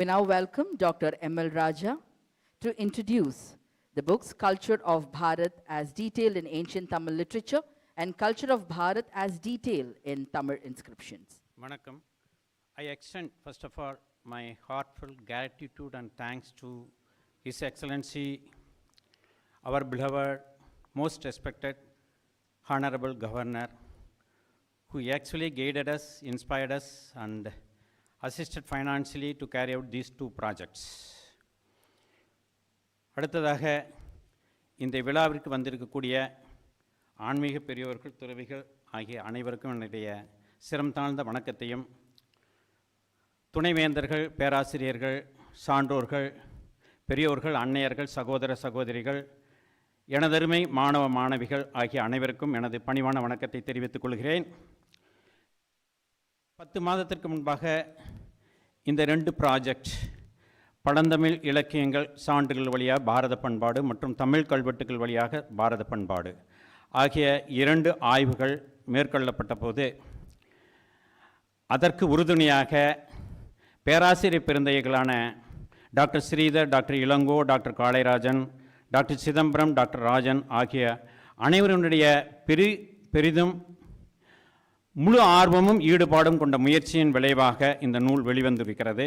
We now welcome Dr. M.L. Raja to introduce the books Culture of Bharat as detailed in ancient Tamil literature and Culture of Bharat as detailed in Tamil inscriptions. Vanakkam. I extend first of all my heartfelt gratitude and thanks to His Excellency, our beloved, most respected, Honorable Governor, who actually guided us, inspired us, and assisted financially to carry out these two projects. அடுத்ததாக இந்த விழாவிற்கு வந்திருக்கக்கூடிய ஆன்மீக பெரியோர்கள், துறவிகள் ஆகிய அனைவருக்கும் என்னுடைய சிரம் தாழ்ந்த வணக்கத்தையும், துணைவேந்தர்கள், பேராசிரியர்கள், சான்றோர்கள், பெரியோர்கள், அன்னையர்கள், சகோதர சகோதரிகள், எனதருமை மாணவ மாணவிகள் ஆகிய அனைவருக்கும் எனது பணிவான வணக்கத்தை தெரிவித்துக் கொள்கிறேன். 10 மாதத்திற்கு முன்பாக இந்த 2 ப்ராஜெக்ட், பழந்தமிழ் இலக்கியங்கள் சான்றுகள் வழியாக பாரத பண்பாடு மற்றும் தமிழ் கல்வெட்டுகள் வழியாக பாரத பண்பாடு ஆகிய 2 ஆய்வுகள் மேற்கொள்ளப்பட்ட போது அதற்கு உறுதுணையாக பேராசிரியர் பெருந்தைகளான doctor Sridhar, doctor Ilango, doctor Kalairajan, doctor Chidambaram, doctor Rajan ஆகிய அனைவருடைய பெரிதும் முழு ஆர்வமும் ஈடுபாடும் கொண்ட முயற்சியின் விளைவாக இந்த நூல் வெளிவந்திருக்கிறது.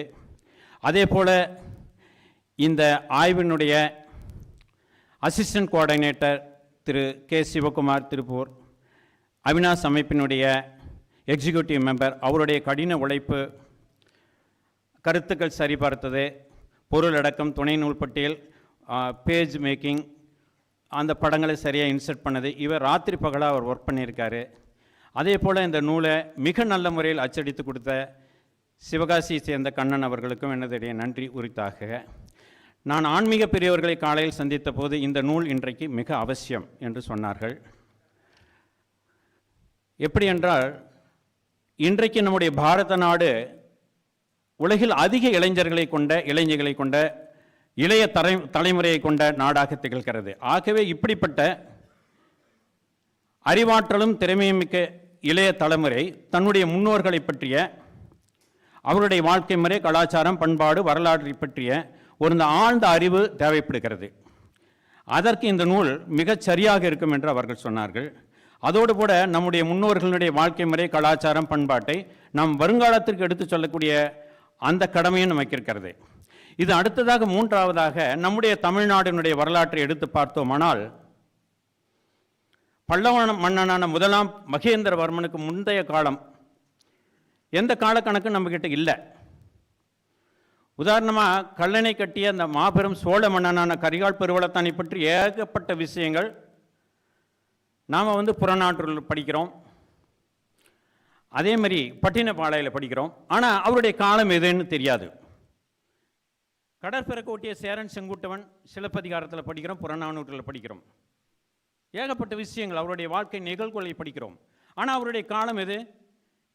அதே போல் இந்த ஆய்வினுடைய அசிஸ்டன்ட் கோஆர்டினேட்டர் திரு கே சிவகுமார் திருப்பூர், அவினாஷ் அமைப்பினுடைய எக்ஸிக்யூட்டிவ் மெம்பர், அவருடைய கடின உழைப்பு, கருத்துக்கள் சரிபார்த்தது, பொருளடக்கம், துணை நூல் பட்டியல், பேஜ் மேக்கிங், அந்த படங்களை சரியாக இன்சர்ட் பண்ணது, இவர் ராத்திரி பகலாக அவர் ஒர்க் பண்ணியிருக்காரு. அதே போல் இந்த நூலை மிக நல்ல முறையில் அச்சடித்து கொடுத்த சிவகாசியை சேர்ந்த கண்ணன் அவர்களுக்கும் என்னுடைய நன்றி உரித்தாக. நான் ஆன்மீக பெரியவர்களை காலையில் சந்தித்த போது இந்த நூல் இன்றைக்கு மிக அவசியம் என்று சொன்னார்கள். எப்படி என்றால், இன்றைக்கு நம்முடைய பாரத நாடு உலகில் அதிக இளைஞர்களை கொண்ட, இளைஞர்களை கொண்ட, இளைய தலைமுறையை கொண்ட நாடாக திகழ்கிறது. ஆகவே இப்படிப்பட்ட அறிவாற்றலும் திறமையும் மிக்க இளைய தலைமுறை தன்னுடைய முன்னோர்களை பற்றிய, அவருடைய வாழ்க்கை முறை, கலாச்சாரம், பண்பாடு, வரலாற்றை பற்றிய ஒரு ஆழ்ந்த அறிவு தேவைப்படுகிறது. அதற்கு இந்த நூல் மிகச் சரியாக இருக்கும் என்று அவர்கள் சொன்னார்கள். அதோடு கூட நம்முடைய முன்னோர்களுடைய வாழ்க்கை முறை, கலாச்சாரம், பண்பாட்டை நாம் வருங்காலத்திற்கு எடுத்து சொல்லக்கூடிய அந்த கடமையும் நமக்கு இருக்கிறது. இது அடுத்ததாக 3ஆவதாக நம்முடைய தமிழ்நாட்டினுடைய வரலாற்றை எடுத்து பார்த்தோமானால், பல்லவ மன்னனான முதலாம் மகேந்திரவர்மனுக்கு முந்தைய காலம் எந்த காலக்கணக்கு நம்மக்கிட்ட இல்லை. உதாரணமாக கல்லணை கட்டிய அந்த மாபெரும் சோழ மன்னனான கரிகால் பெருவளத்தானை பற்றி ஏகப்பட்ட விஷயங்கள் நாம் புறநானூற்றில் படிக்கிறோம், அதே மாதிரி பட்டினப்பாளையில் படிக்கிறோம். ஆனால் அவருடைய காலம் எதுன்னு தெரியாது. கடற்பரப்பு ஒட்டிய சேரன் செங்குட்டுவன் சிலப்பதிகாரத்தில் படிக்கிறோம், புறநானூற்றில் படிக்கிறோம். ஏகப்பட்ட விஷயங்கள், அவருடைய வாழ்க்கை நிகழ்வுகளை படிக்கிறோம். ஆனால் அவருடைய காலம் எது?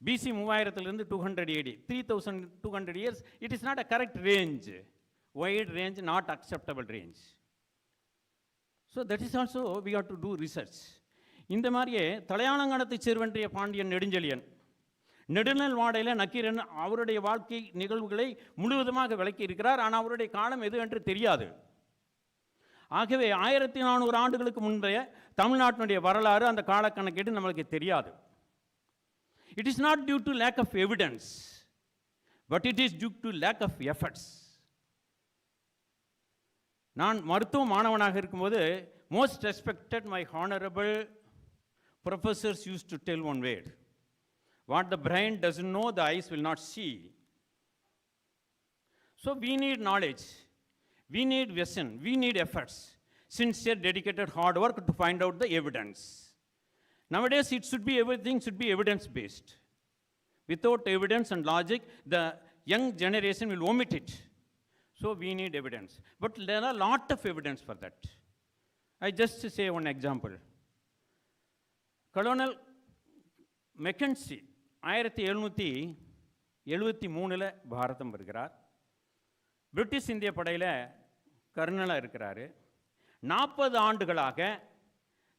BC 3000 200 AD, 3200 years. It is not a correct range, wide range, not acceptable range. So that is also we have to do research. இந்த மாதிரியே தலையாளங்கானத்தை சேர்வன்றிய பாண்டியன் நெடுஞ்செழியன், நெடுநல் வாடையில் நக்கீரன் அவருடைய வாழ்க்கை நிகழ்வுகளை முழுவதுமாக விளக்கி இருக்கிறார். ஆனால் அவருடைய காலம் எது என்று தெரியாது. ஆகவே 1400 ஆண்டுகளுக்கு முந்தைய தமிழ்நாட்டினுடைய வரலாறு, அந்த காலக்கணக்கீடு நம்மளுக்கு தெரியாது. It is not due to lack of evidence, but it is due to lack of efforts. நான் மருத்துவ மாணவனாக இருக்கும்போது most respected my honourable professors use to tell one word: what the brain doesn't know, the eyes will not see. So we need knowledge, we need vision, we need efforts, sincere, dedicated, hard work to find out the evidence. Nowadays everything should be evidence based. Without evidence and logic, the young generation will omit it. So we need evidence, but there are a lot of evidence for that. I just say one example. Colonel McKinsey 1773 பாரதம் வருகிறார். British இந்திய படையில் கர்னலாக இருக்கிறார். 40 ஆண்டுகளாக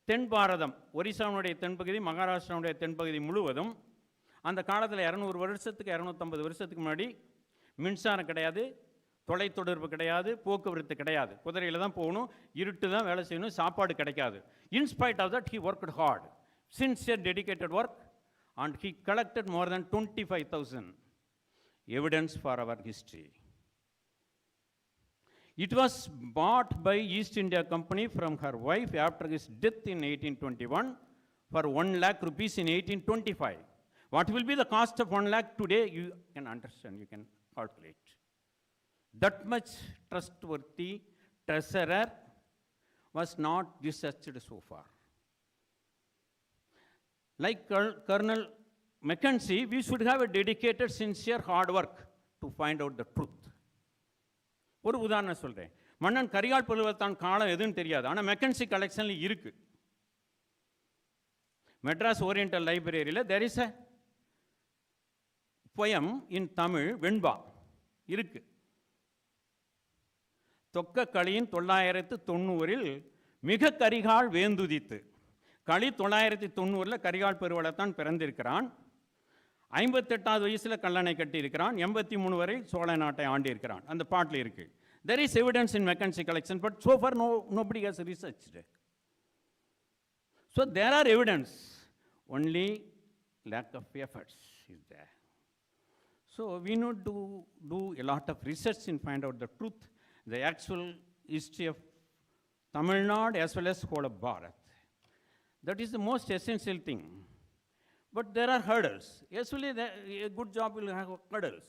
தென் பாரதம், ஒரிசாவுடைய தென்பகுதி, மகாராஷ்டிராவுடைய தென்பகுதி முழுவதும் அந்த காலத்தில் 200 வருஷத்துக்கு 250 வருஷத்துக்கு முன்னாடி மின்சாரம் கிடையாது, தொலைத்தொடர்பு கிடையாது, போக்குவரத்து கிடையாது, குதிரையில் தான் போகணும், இருட்டு தான் வேலை செய்யணும், சாப்பாடு கிடைக்காது. In spite of that he worked hard, sincere dedicated work, and he collected more than 25,000 evidence for our history. It was bought by East India Company from her wife after his death in 1821 for 1 lakh rupees in 1825. What will be the cost of 1 lakh today? You can understand, you can calculate. That much trustworthy treasurer was not researched so far. Like Colonel Mackenzie, we should have a dedicated, sincere, hard work to find out the truth. ஒரு உதாரணம் சொல்கிறேன். மன்னன் கரிகால் பருவத்தான் காலம் எதுன்னு தெரியாது, ஆனால் மெக்கன்சி கலெக்ஷனில் இருக்கு. மெட்ராஸ் ஓரியண்டல் லைப்ரரியில் there is a poem in Tamil, வெண்பா இருக்கு. தொக்க களியின் 990 மிக கரிகால் வேந்துதித்து. களி 990 கரிகால் பெருவளத்தான் பிறந்திருக்கிறான். 58வது வயசில் கல்லணை கட்டியிருக்கிறான். 83 வரை சோழ நாட்டை ஆண்டியிருக்கிறான். அந்த பாட்டில் இருக்கு. There is evidence in Mackenzie collection, but so far nobody has researched. So there are evidence, only lack of efforts is there. So we need to do a lot of research and find out the truth, the actual history of Tamil Nadu as well as whole of Bharat. That is the most essential thing. But there are hurdles. Usually a good job will have hurdles.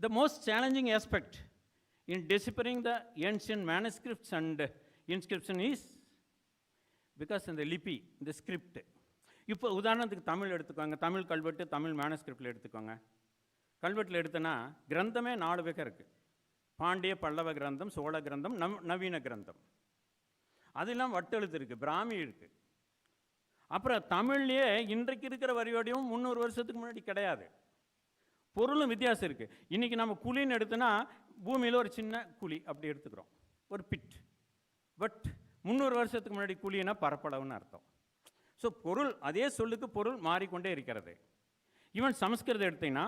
The most challenging aspect in deciphering the ancient manuscripts and inscription is because in the lipi, the script. இப்போ உதாரணத்துக்கு தமிழ் எடுத்துக்கோங்க, தமிழ் கல்வெட்டு, தமிழ் மேனஸ்கிரிப்டில் எடுத்துக்கோங்க. கல்வெட்டில் எடுத்தனா கிரந்தமே 4 வகை இருக்குது. பாண்டிய பல்லவ கிரந்தம், சோழ கிரந்தம், நவீன கிரந்தம். அதெல்லாம் வட்டெழுத்து இருக்குது, பிராமி இருக்குது. அப்புறம் தமிழ்லேயே இன்றைக்கு இருக்கிற வரியோடையும் 300 வருஷத்துக்கு முன்னாடி கிடையாது. பொருளும் வித்தியாசம் இருக்குது. இன்றைக்கி நம்ம குழின்னு எடுத்தோன்னா பூமியில் ஒரு சின்ன குழி அப்படி எடுத்துக்கிறோம், ஒரு பிட். பட் 300 வருஷத்துக்கு முன்னாடி குழின்னா பரப்பளவுன்னு அர்த்தம். ஸோ பொருள், அதே சொல்லுக்கு பொருள் மாறிக்கொண்டே இருக்கிறது. ஈவன் சமஸ்கிருதம் எடுத்தீங்கன்னா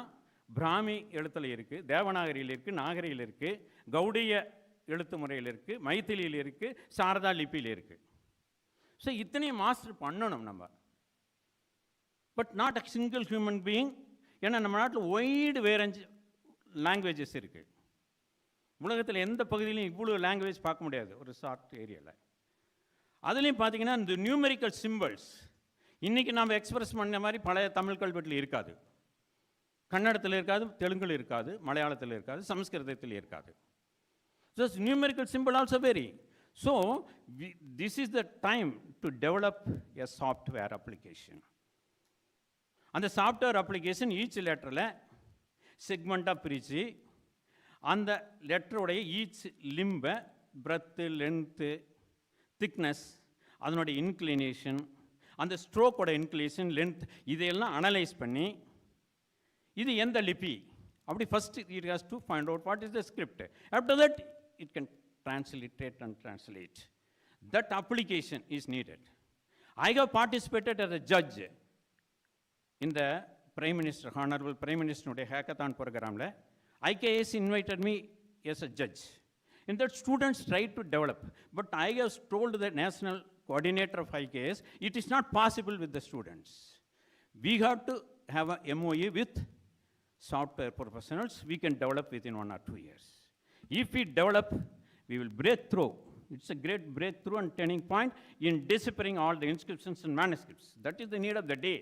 பிராமி எழுத்தில் இருக்குது, தேவநாகரியில் இருக்குது, நாகரியில் இருக்குது, கௌடிய எழுத்து முறையில் இருக்குது, மைத்திலியில் இருக்குது, சாரதா லிபியில் இருக்குது. ஸோ இத்தனையும் மாஸ்டர் பண்ணணும் நம்ம. But not a single human being. ஏன்னா நம்ம நாட்டில் ஒய்டு வேரஞ்சு லாங்குவேஜஸ் இருக்குது. உலகத்தில் எந்த பகுதியிலையும் இவ்வளோ லாங்குவேஜ் பார்க்க முடியாது ஒரு ஷார்ட் ஏரியாவில். அதுலேயும் பார்த்தீங்கன்னா இந்த நியூமெரிக்கல் சிம்பிள்ஸ் இன்றைக்கி நாம் எக்ஸ்பிரஸ் பண்ண மாதிரி பழைய தமிழ் கல்வெட்டில் இருக்காது. கன்னடத்தில் இருக்காது, தெலுங்கில் இருக்காது, மலையாளத்தில் இருக்காது, சமஸ்கிருதத்தில் இருக்காது. So numerical simple also very. So, this is the time to develop a software application. And the software application, each letter segment of பிரிச்சு அந்த லெட்டருடைய each limb, breadth, length, thickness, அதனுடைய inclination, அந்த ஸ்ட்ரோக்கோட inclination, length, இதையெல்லாம் analyse பண்ணி இது எந்த லிபி அப்படி first it has to find out what is the script. After that it can transliterate and translate. That application is needed. I have participated as a judge in the Prime Minister, Honorable Prime Minister hackathon program. IKS invited me as a judge. In that students tried to develop, but I have told the national coordinator of IKS, it is not possible with the students. We have to have a MOE with software professionals. We can develop within 1 or 2 years. If we develop, we will break through. It's a great breakthrough and turning point in deciphering all the inscriptions and manuscripts. That is the need of the day.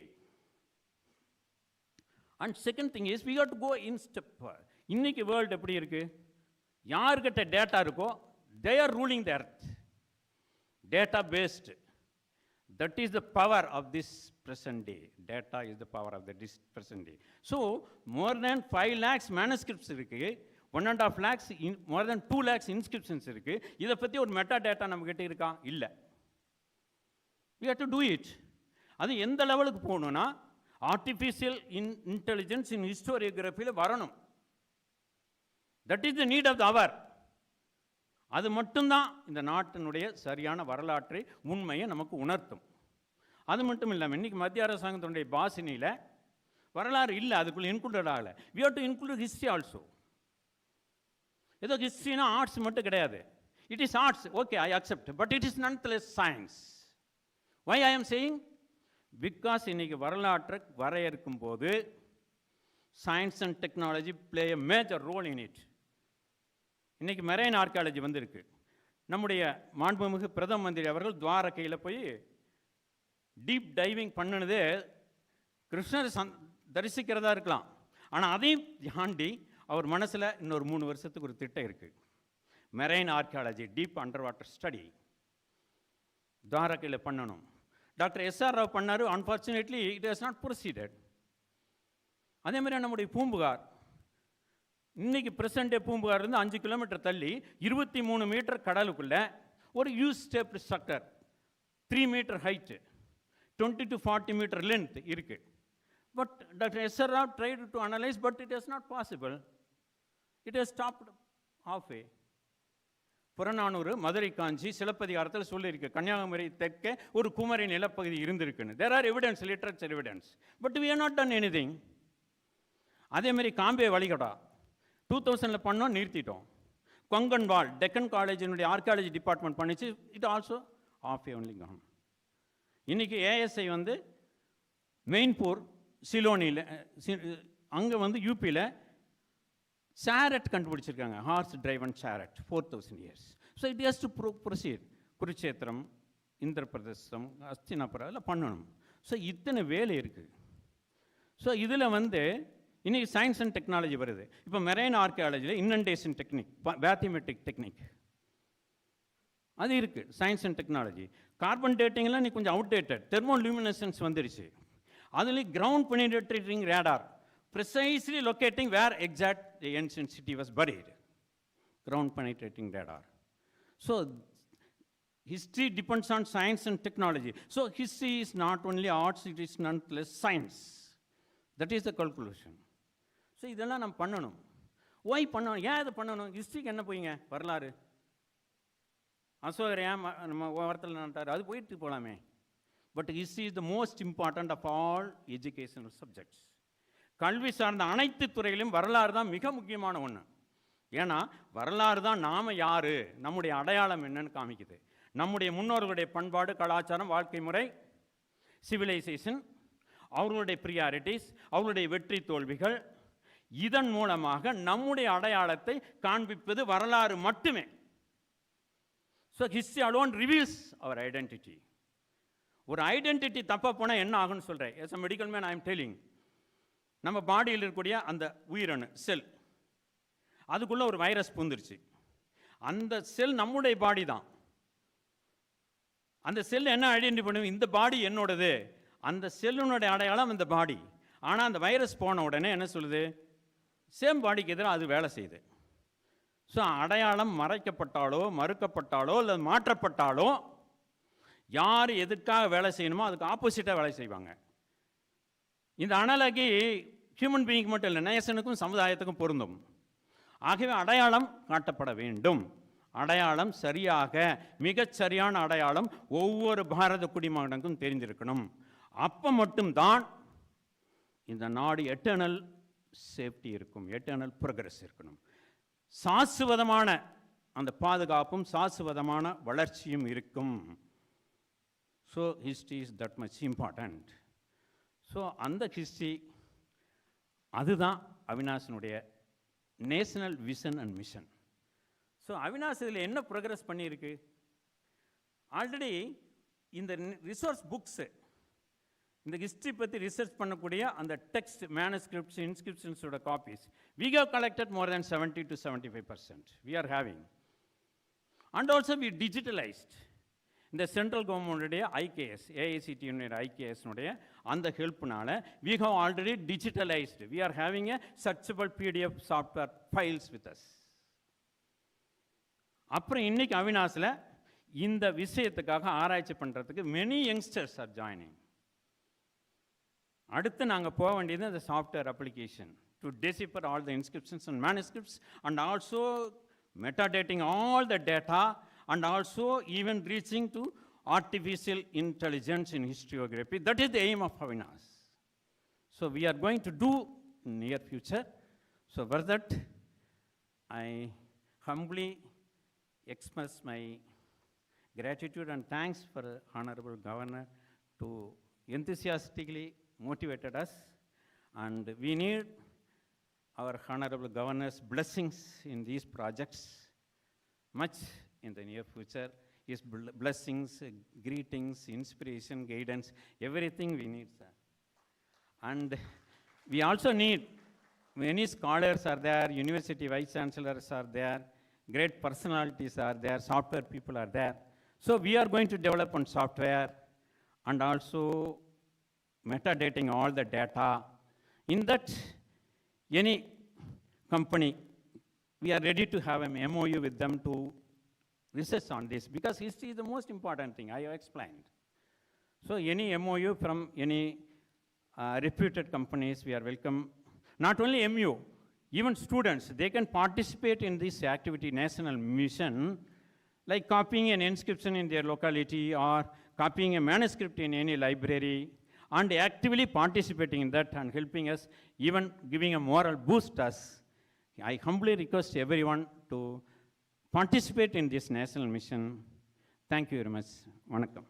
And second thing is, we have to go in step. இன்னைக்கு world எப்படி இருக்கு? யார்கிட்ட data இருக்கோ they are ruling the earth. Data based. That is the power of this present day. Data is the power of the present day. So more than 5 lakhs manuscripts இருக்கு. 1.5 lakhs, more than 2 lakhs inscriptions இருக்கு. இதை பற்றி ஒரு meta data நம்மகிட்ட இருக்கா? இல்லை. We have to do it. அது எந்த லெவலுக்கு போகணும்னா ஆர்டிஃபிஷியல் இன்டெலிஜென்ஸ் இன் ஹிஸ்டோரியோகிராஃபியில் வரணும். That is the need of the hour. அது மட்டும்தான் இந்த நாட்டினுடைய சரியான வரலாற்றை உண்மையை நமக்கு உணர்த்தும். அது மட்டும் இல்லாமல் இன்றைக்கி மத்திய அரசாங்கத்தினுடைய பாசினியில் வரலாறு இல்லை, அதுக்குள்ளே இன்க்ளூடட் ஆகலை. We have to include history also. ஏதோ ஹிஸ்ட்ரினா ஆர்ட்ஸ் மட்டும் கிடையாது. It is arts, okay, I accept, but it is nonetheless science. Why I am saying? Because இன்னைக்கு வரலாற்றை வரையறுக்கும் போது science and technology play a major role in it. இன்னைக்கு marine archaeology வந்திருக்கு. நம்முடைய மாண்புமிகு பிரதம மந்திரி அவர்கள் துவாரகையில் போய் டீப் டைவிங் பண்ணினதே கிருஷ்ணர் தரிசிக்கிறதா இருக்கலாம், ஆனால் அதையும் தாண்டி அவர் மனசில் இன்னொரு 3 வருஷத்துக்கு ஒரு திட்டம் இருக்குது. Marine archaeology, deep under water study துவாரகையில் பண்ணணும். டாக்டர் எஸ்ஆர் ராவ் பண்ணார். Unfortunately it has not proceeded. அதே மாதிரி நம்முடைய பூம்புகார், இன்னைக்கு பிரசன்ட் டே பூம்புகார் இருந்து 5 கிலோமீட்டர் தள்ளி 23 மீட்டர் கடலுக்குள்ள ஒரு U stepped structure, 3 metre height, 20 to 40 metre length இருக்கு. But doctor S R Rao tried to analyse, but it is not possible. It has stopped halfway. Purananuru, Madurai Kanchi, சிலப்பதிகாரத்தில் சொல்லியிருக்கு கன்னியாகுமரி தெற்கே ஒரு குமரி நிலப்பகுதி இருந்திருக்குன்னு. There are evidence, literature evidence, but we are not done anything. அதேமாதிரி காம்பே வளைகுடா 2000 பண்ணோம், நிறுத்திட்டோம். கொங்கன் வால், டெக்கன் காலேஜினுடைய ஆர்கியாலஜி டிபார்ட்மெண்ட் பண்ணிச்சு, it also halfway only gone. இன்னைக்கு ஏஎஸ்ஐ வந்து மெயின்பூர் சிலோனியில், அங்கே வந்து யூபியில் சேரட் கண்டுபிடிச்சிருக்காங்க, horse driven chariot, 4000 years. So it has to proceed. Kurukshetra, Indraprastha, Hastinapur எல்லாம் பண்ணணும். ஸோ இத்தனை வேலை இருக்குது. ஸோ இதில் வந்து இன்றைக்கி சயின்ஸ் அண்ட் டெக்னாலஜி வருது. இப்போ மெரைன் ஆர்கியாலஜியில் இன்னண்டேஷன் டெக்னிக், பேத்திமெட்ரிக் டெக்னிக் அது இருக்குது. Science and technology. கார்பன் டேட்டிங்லாம் நீ கொஞ்சம் அவுடேட்டட். தெர்மோலூமினசன்ஸ் வந்துருச்சு. அதுலேயும் ground penetrating radar, precisely locating where exact the ancient city was buried. Ground penetrating radar. So history depends on science and technology. So history is not only arts, it is nonetheless science. That is the conclusion. So இதெல்லாம் நம்ம பண்ணணும். Why பண்ணணும்? ஏன் இதை பண்ணணும்? ஹிஸ்ட்ரிக்கு என்ன போய்ங்க வரலாறு? அசோகர் ஏன் நம்ம வாரத்தில் நட்டார், அது போயிட்டு போகலாமே. But history is the most important of all educational subjects. கல்வி சார்ந்த அனைத்து துறையிலும் வரலாறு தான் மிக முக்கியமான ஒன்று. ஏன்னா வரலாறு தான் நாம் யார், நம்முடைய அடையாளம் என்னன்னு காமிக்குது. நம்முடைய முன்னோர்களுடைய பண்பாடு, கலாச்சாரம், வாழ்க்கை முறை, சிவிலைசேஷன், அவர்களுடைய ப்ரியாரிட்டிஸ், அவர்களுடைய வெற்றி தோல்விகள், இதன் மூலமாக நம்முடைய அடையாளத்தை காண்பிப்பது வரலாறு மட்டுமே. So history alone reveals our identity. ஒரு ஐடென்டிட்டி தப்பாக போனால் என்ன ஆகுன்னு சொல்கிறேன். As a medical man I am telling. நம்ம பாடியில் இருக்கக்கூடிய அந்த உயிரணு செல், அதுக்குள்ளே ஒரு வைரஸ் பூந்துருச்சு. அந்த செல் நம்முடைய பாடி தான். அந்த செல் என்ன ஐடென்டிஃபை பண்ணும்? இந்த பாடி என்னோடது. அந்த செல்லுனுடைய அடையாளம் இந்த பாடி. ஆனால் அந்த வைரஸ் போன உடனே என்ன சொல்லுது? சேம் பாடிக்கு எதிராக அது வேலை செய்யுது. ஸோ அடையாளம் மறைக்கப்பட்டாலோ, மறுக்கப்பட்டாலோ, இல்லை மாற்றப்பட்டாலோ, யார் எதுக்காக வேலை செய்யணுமோ அதுக்கு ஆப்போசிட்டாக வேலை செய்வாங்க. இந்த அனலகி ஹியூமன் பீயிங் மட்டும் இல்லை, நேசனுக்கும் சமுதாயத்துக்கும் பொருந்தும். ஆகவே அடையாளம் காட்டப்பட வேண்டும். அடையாளம் சரியாக, மிகச்சரியான அடையாளம் ஒவ்வொரு பாரத குடிமகனுக்கும் தெரிந்திருக்கணும். அப்போ மட்டும்தான் இந்த நாடு எட்டர்னல் சேஃப்டி இருக்கும், எட்டர்னல் ப்ரோக்ரஸ் இருக்கணும். சாஸ்வதமான அந்த பாதுகாப்பும் சாஸ்வதமான வளர்ச்சியும் இருக்கும். So history is that much important. So அந்த ஹிஸ்ட்ரி அதுதான் அவினாஷனுடைய national vision and mission. So Avinash இதில் என்ன ப்ரோக்ரஸ் பண்ணியிருக்கு? ஆல்ரெடி இந்த ரிசோர்ஸ் புக்ஸு, இந்த ஹிஸ்ட்ரி பற்றி ரிசர்ச் பண்ணக்கூடிய அந்த டெக்ஸ்ட், மேனுஸ்கிரிப்ட்ஸ், இன்ஸ்கிரிப்ஷன்ஸோட copies we have collected more than 70 to 75%. We are having. And also we digitalized. இந்த சென்ட்ரல் கவர்மெண்ட்டுடைய ஐகேஎஸ், ஏஐசிடியுடைய ஐகேஎஸ்னுடைய அந்த ஹெல்ப்னால we have already digitalized. We are having a searchable PDF software files with us. அப்புறம் இன்னைக்கு அவினாஷில் இந்த விஷயத்துக்காக ஆராய்ச்சி பண்ணுறதுக்கு many youngsters are joining. அடுத்து நாங்கள் போக வேண்டியது அந்த software application to decipher all the inscriptions and manuscripts and also metadating all the data and also even reaching to artificial intelligence in historiography. That is the aim of Avinash. So we are going to do in near future. So for that I humbly express my gratitude and thanks for Honorable Governor to enthusiastically motivated us, and we need our Honorable Governor's blessings in these projects much in the near future. His blessings, greetings, inspiration, guidance, everything we need, sir. And we also need, many scholars are there, university vice chancellors are there, great personalities are there, software people are there. So we are going to develop on software and also metadating all the data. In that, any company, we are ready to have an MOU with them to research on this, because history is the most important thing, I have explained. So any MOU from any reputed companies, we are welcome. Not only MU, even students, they can participate in this activity, national mission, like copying an inscription in their locality or copying a manuscript in any library, and actively participating in that and helping us, even giving a moral boost us. I humbly request everyone to participate in this national mission. Thank you very much. Vanakkam.